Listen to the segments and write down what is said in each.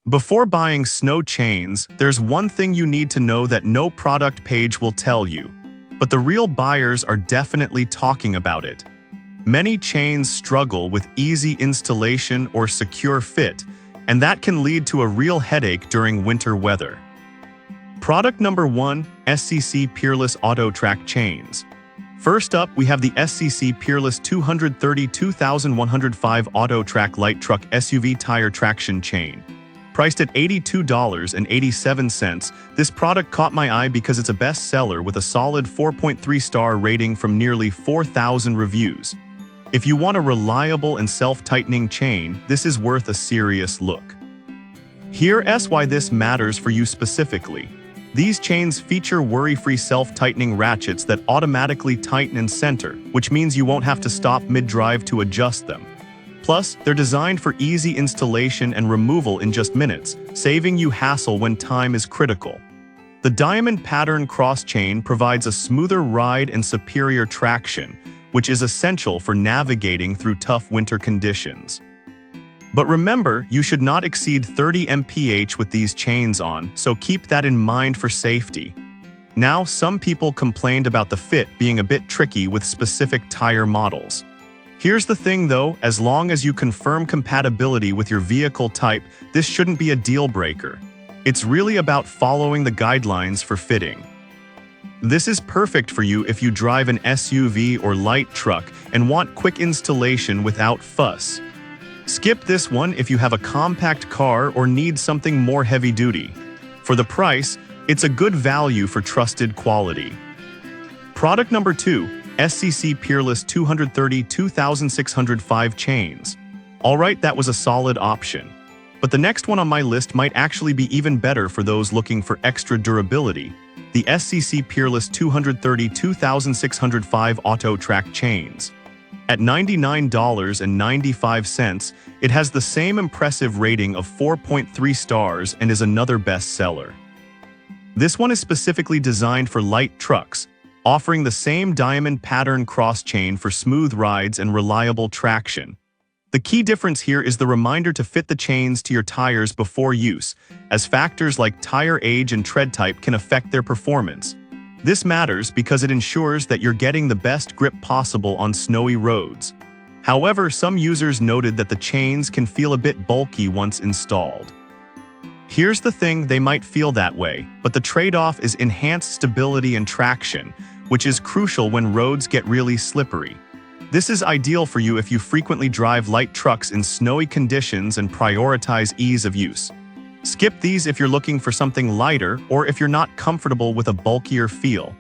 Before buying snow chains, there's one thing you need to know that no product page will tell you. But the real buyers are definitely talking about it. Many chains struggle with easy installation or secure fit, and that can lead to a real headache during winter weather. Product number 1, SCC Peerless Auto-Track Chains. First up, we have the SCC Peerless 230-2105 Auto-Track Light Truck SUV Tire Traction Chain. Priced at $82.87, this product caught my eye because it's a bestseller with a solid 4.3-star rating from nearly 4,000 reviews. If you want a reliable and self-tightening chain, this is worth a serious look. Here's why this matters for you specifically. These chains feature worry-free self-tightening ratchets that automatically tighten and center, which means you won't have to stop mid-drive to adjust them. Plus, they're designed for easy installation and removal in just minutes, saving you hassle when time is critical. The diamond pattern cross chain provides a smoother ride and superior traction, which is essential for navigating through tough winter conditions. But remember, you should not exceed 30 mph with these chains on, so keep that in mind for safety. Now, some people complained about the fit being a bit tricky with specific tire models. Here's the thing though, as long as you confirm compatibility with your vehicle type, this shouldn't be a deal breaker. It's really about following the guidelines for fitting. This is perfect for you if you drive an SUV or light truck and want quick installation without fuss. Skip this one if you have a compact car or need something more heavy-duty. For the price, it's a good value for trusted quality. Product number 2, SCC Peerless 230-2605 Chains. Alright, that was a solid option. But the next one on my list might actually be even better for those looking for extra durability. The SCC Peerless 230-2605 Auto-Track Chains. At $99.95, it has the same impressive rating of 4.3 stars and is another bestseller. This one is specifically designed for light trucks, offering the same diamond pattern cross chain for smooth rides and reliable traction. The key difference here is the reminder to fit the chains to your tires before use, as factors like tire age and tread type can affect their performance. This matters because it ensures that you're getting the best grip possible on snowy roads. However, some users noted that the chains can feel a bit bulky once installed. Here's the thing, they might feel that way, but the trade-off is enhanced stability and traction, which is crucial when roads get really slippery. This is ideal for you if you frequently drive light trucks in snowy conditions and prioritize ease of use. Skip these if you're looking for something lighter or if you're not comfortable with a bulkier feel.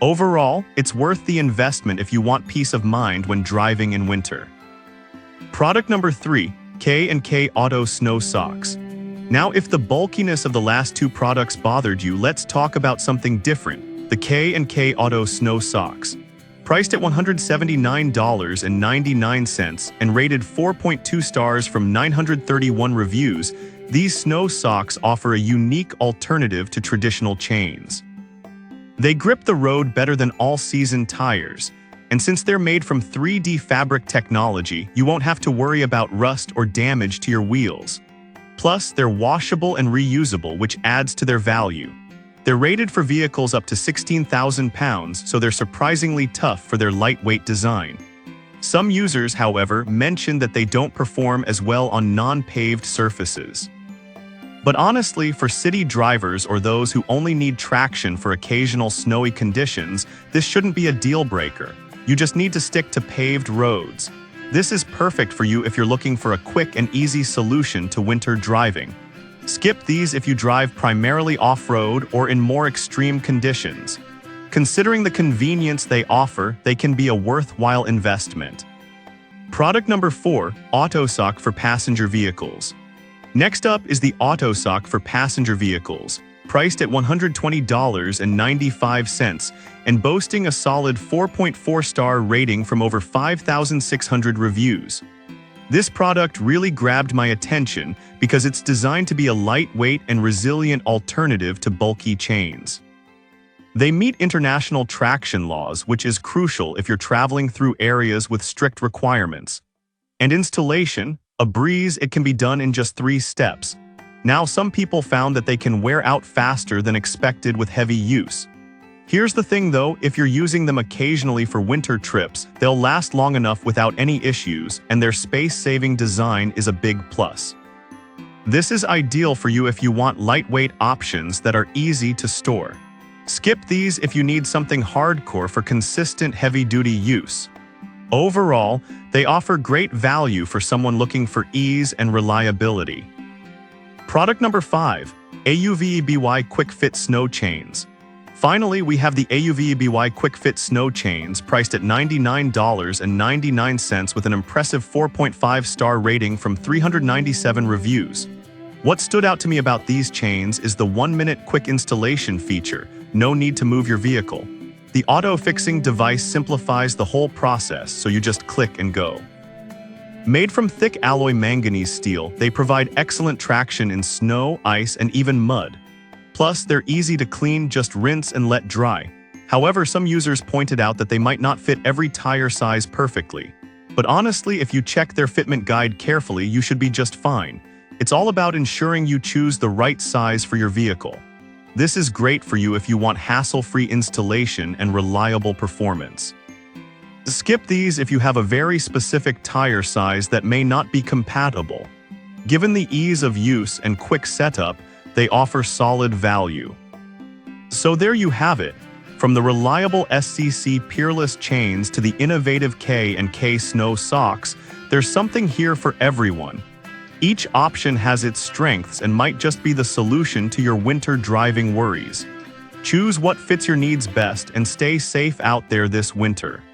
Overall, it's worth the investment if you want peace of mind when driving in winter. Product number 3, K&K Auto Snow Socks. Now, if the bulkiness of the last two products bothered you, let's talk about something different. The K&K Auto Snow Socks. Priced at $179.99 and rated 4.2 stars from 931 reviews, these snow socks offer a unique alternative to traditional chains. They grip the road better than all-season tires, and since they're made from 3D fabric technology, you won't have to worry about rust or damage to your wheels. Plus, they're washable and reusable, which adds to their value. They're rated for vehicles up to 16,000 pounds, so they're surprisingly tough for their lightweight design. Some users, however, mention that they don't perform as well on non-paved surfaces. But honestly, for city drivers or those who only need traction for occasional snowy conditions, this shouldn't be a deal breaker. You just need to stick to paved roads. This is perfect for you if you're looking for a quick and easy solution to winter driving. Skip these if you drive primarily off-road or in more extreme conditions. Considering the convenience they offer, they can be a worthwhile investment. Product number 4, AutoSock for passenger vehicles. Next up is the AutoSock for passenger vehicles, priced at $120.95 and boasting a solid 4.4-star rating from over 5,600 reviews. This product really grabbed my attention because it's designed to be a lightweight and resilient alternative to bulky chains. They meet international traction laws, which is crucial if you're traveling through areas with strict requirements. And installation, a breeze, it can be done in just 3 steps. Now, some people found that they can wear out faster than expected with heavy use. Here's the thing though, if you're using them occasionally for winter trips, they'll last long enough without any issues, and their space-saving design is a big plus. This is ideal for you if you want lightweight options that are easy to store. Skip these if you need something hardcore for consistent heavy-duty use. Overall, they offer great value for someone looking for ease and reliability. Product number 5, AUVEBY Quick Fit Snow Chains. Finally, we have the AUVEBY Quick Fit Snow Chains priced at $99.99 with an impressive 4.5-star rating from 397 reviews. What stood out to me about these chains is the 1-minute quick installation feature. No need to move your vehicle. The auto-fixing device simplifies the whole process, so you just click and go. Made from thick alloy manganese steel, they provide excellent traction in snow, ice, and even mud. Plus, they're easy to clean, just rinse and let dry. However, some users pointed out that they might not fit every tire size perfectly. But honestly, if you check their fitment guide carefully, you should be just fine. It's all about ensuring you choose the right size for your vehicle. This is great for you if you want hassle-free installation and reliable performance. Skip these if you have a very specific tire size that may not be compatible. Given the ease of use and quick setup, they offer solid value. So there you have it. From the reliable SCC Peerless chains to the innovative K&K Snow socks, there's something here for everyone. Each option has its strengths and might just be the solution to your winter driving worries. Choose what fits your needs best and stay safe out there this winter.